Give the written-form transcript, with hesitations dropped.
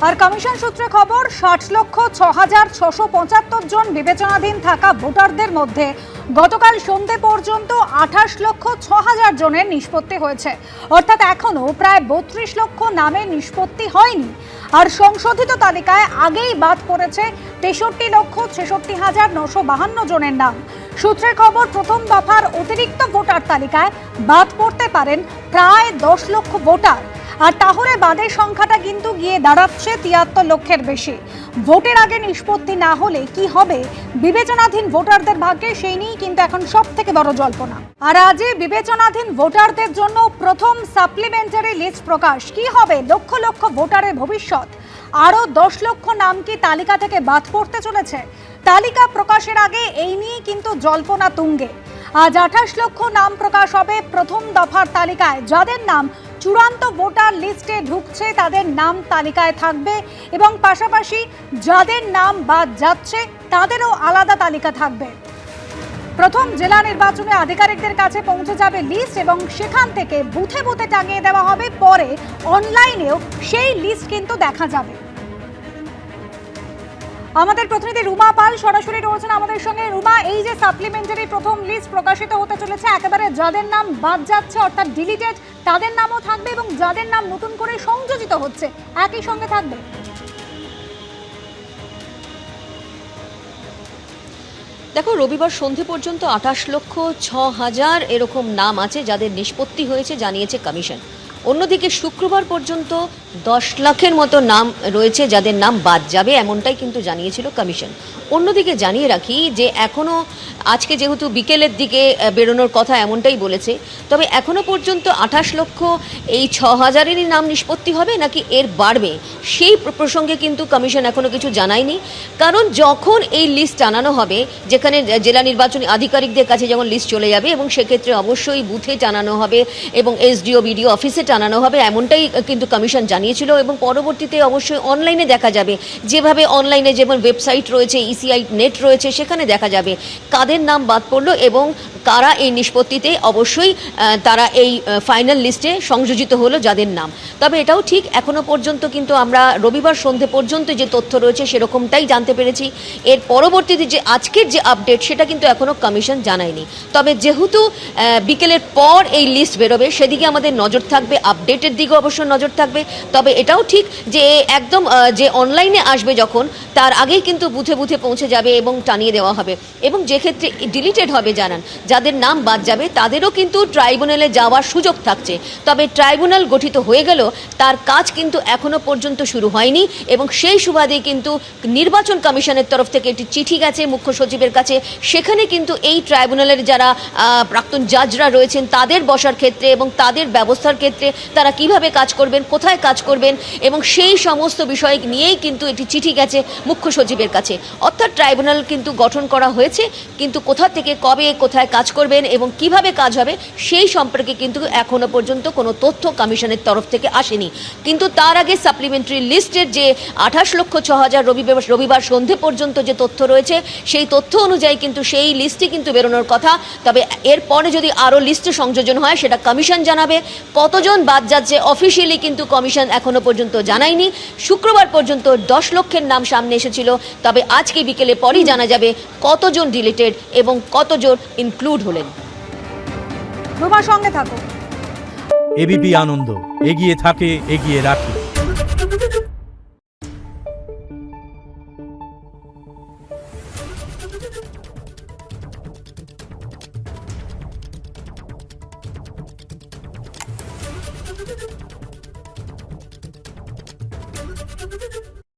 আর commission সূত্রে খবর ৬০,৬৬,৬৭৫ জন বিবেচনাধীন থাকা ভোটারদের মধ্যে গতকাল সন্ধে পর্যন্ত ২৮,০৬,০০০ জনের নিষ্পত্তি হয়েছে। অর্থাৎ এখনো প্রায় ৩২ লক্ষ নামে নিষ্পত্তি হয়নি। আর সংশোধিত তালিকায় আগেই বাদ পড়েছে ৬৩,৬৬,৯৫২ জনের নাম। সূত্রের খবর, প্রথম দফার অতিরিক্ত ভোটার তালিকায় বাদ পড়তে পারেন প্রায় ১০ লক্ষ ভোটার। আর তাহলে বাদের সংখ্যাটা কিন্তু গিয়ে দাঁড়াচ্ছে ৭৩ লক্ষের বেশি। ভোটের আগে নিষ্পত্তি না হলে কি হবে বিবেচনাধীন ভোটারদের ভাগ্যে, সেই নিয়েই কিন্তু এখন সব থেকে বড় জল্পনা। আর আজই বিবেচনাধীন ভোটারদের জন্য প্রথম সাপ্লিমেন্টারি লিস্ট প্রকাশ। কি হবে লক্ষ লক্ষ ভোটারের ভবিষ্যৎ? আরও ১০ লক্ষ নাম কি তালিকা থেকে বাদ পড়তে চলেছে? তালিকা প্রকাশের আগে এই নিয়ে কিন্তু জল্পনা তুঙ্গে। আজ ২৮ লক্ষ নাম প্রকাশ হবে প্রথম দফার তালিকায়। যাদের নাম চূড়ান্ত ভোটার লিস্টে ঢুকছে তাদের নাম তালিকায় থাকবে এবং পাশাপাশি যাদের নাম বাদ যাচ্ছে তাদেরও আলাদা তালিকা থাকবে। প্রথম জেলা নির্বাচনে আধিকারিকদের কাছে পৌঁছে যাবে লিস্ট এবং সেখান থেকে বুথে বুথে টাঙিয়ে দেওয়া হবে। পরে অনলাইনেও সেই লিস্ট কিন্তু দেখা যাবে। আমাদের প্রতিনিধি রুমা পাল সরাসরি রয়েছেন আমাদের সঙ্গে। রুমা, এই যে সাপ্লিমেন্টারি প্রথম লিস্ট প্রকাশিত হতে চলেছে, একেবারে যাদের নাম বাদ যাচ্ছে অর্থাৎ ডিলিটেড তাদের নামও থাকবে এবং যাদের নাম নতুন করে সংযোজিত হচ্ছে একই সঙ্গে থাকবে। দেখো, রবিবার সন্ধে পর্যন্ত ২৮,০৬,০০০ এরকম নাম আছে যাদের নিষ্পত্তি হয়েছে জানিয়েছে কমিশন। অন্যদিকে শুক্রবার পর্যন্ত ১০ লাখের মতো নাম রয়েছে যাদের নাম বাদ যাবে, এমনটাই কিন্তু জানিয়েছিল কমিশন। অন্যদিকে জানিয়ে রাখি যে এখনও আজকে যেহেতু বিকেলের দিকে বেরোনোর কথা এমনটাই বলেছে, তবে এখনও পর্যন্ত ২৮ লক্ষ এই ৬,০০০-এরই নাম নিষ্পত্তি হবে নাকি এর বাড়বে সেই প্রসঙ্গে কিন্তু কমিশন এখনও কিছু জানায়নি। কারণ যখন এই লিস্ট টানানো হবে, যেখানে জেলা নির্বাচনী আধিকারিকদের কাছে যেমন লিস্ট চলে যাবে এবং সেক্ষেত্রে অবশ্যই বুথে টানানো হবে এবং এসডিও বিডিও অফিসে টানানো হবে, এমনটাই কিন্তু কমিশন জানিয়েছিল। এবং পরবর্তীতে অবশ্যই অনলাইনে দেখা যাবে, যেভাবে অনলাইনে যেমন ওয়েবসাইট রয়েছে, ইসিআই নেট রয়েছে, সেখানে দেখা যাবে কাদের নাম বাদ পড়লো এবং কারা এই নিষ্পত্তিতে অবশ্যই তারা এই ফাইনাল লিস্টে সংযোজিত হলো যাদের নাম। তবে এটাও ঠিক, এখনও পর্যন্ত কিন্তু আমরা রবিবার সন্ধে পর্যন্ত যে তথ্য রয়েছে সেরকমটাই জানতে পেরেছি। এর পরবর্তীতে যে আজকের যে আপডেট সেটা কিন্তু এখনও কমিশন জানায়নি। তবে যেহেতু বিকেলের পর এই লিস্ট বেরোবে, সেদিকে আমাদের নজর থাকবে, আপডেটের দিকে অবশ্য নজর থাকবে। তবে এটাও ঠিক যে একদম যে অনলাইনে আসবে যখন, তার আগেই কিন্তু বুথে বুথে পৌঁছে যাবে এবং টানিয়ে দেওয়া হবে। এবং যে ক্ষেত্রে ডিলিটেড হবে জানান, যাদের নাম বাদ যাবে তাদেরও কিন্তু ট্রাইব্যুনালে যাওয়ার সুযোগ থাকছে। তবে ট্রাইব্যুনাল গঠিত হয়ে গেল, তার কাজ কিন্তু এখনো পর্যন্ত শুরু হয়নি এবং সেই সুবাদেই কিন্তু নির্বাচন কমিশনের তরফ থেকে একটি চিঠি গেছে মুখ্য সচিবের কাছে। সেখানে কিন্তু এই ট্রাইব্যুনালের যারা প্রাক্তন জাজরা রয়েছেন তাদের বসার ক্ষেত্রে এবং তাদের ব্যবস্থার ক্ষেত্রে তারা কিভাবে কাজ করবেন, কোথায় কাজ করবেন এবং সেই সমস্ত বিষয় নিয়েই কিন্তু একটি চিঠি গেছে মুখ্য সচিবের কাছে। অর্থাৎ ট্রাইব্যুনাল কিন্তু গঠন করা হয়েছে, কিন্তু কোথা থেকে কবে কোথায় কাজ করবেন এবং কিভাবে কাজ হবে সেই সম্পর্কে কিন্তু এখনো পর্যন্ত কোনো তথ্য কমিশনের তরফ থেকে আসেনি। কিন্তু তার আগে সাপ্লিমেন্টারি লিস্টের যে ২৮,০৬,০০০ রবিবার সন্ধে পর্যন্ত যে তথ্য রয়েছে, সেই তথ্য অনুযায়ী কিন্তু সেই লিস্টে কিন্তু বেরোনোর কথা। তবে এরপরে যদি আরও লিস্টে সংযোজন হয় সেটা কমিশন জানাবে। কতজন বাদ যাচ্ছে অফিসিয়ালি কিন্তু কমিশন এখনো পর্যন্ত জানায়নি। শুক্রবার পর্যন্ত ১০ লক্ষের নাম সামনে এসেছিল, তবে আজকে বিকেলে পরেই জানা যাবে কতজন ডিলিটেড এবং কতজন ইনক্লুড হলেন। রুমার সঙ্গে থাকো। এবিপি আনন্দ, এগিয়ে থাকে, এগিয়ে রাখে।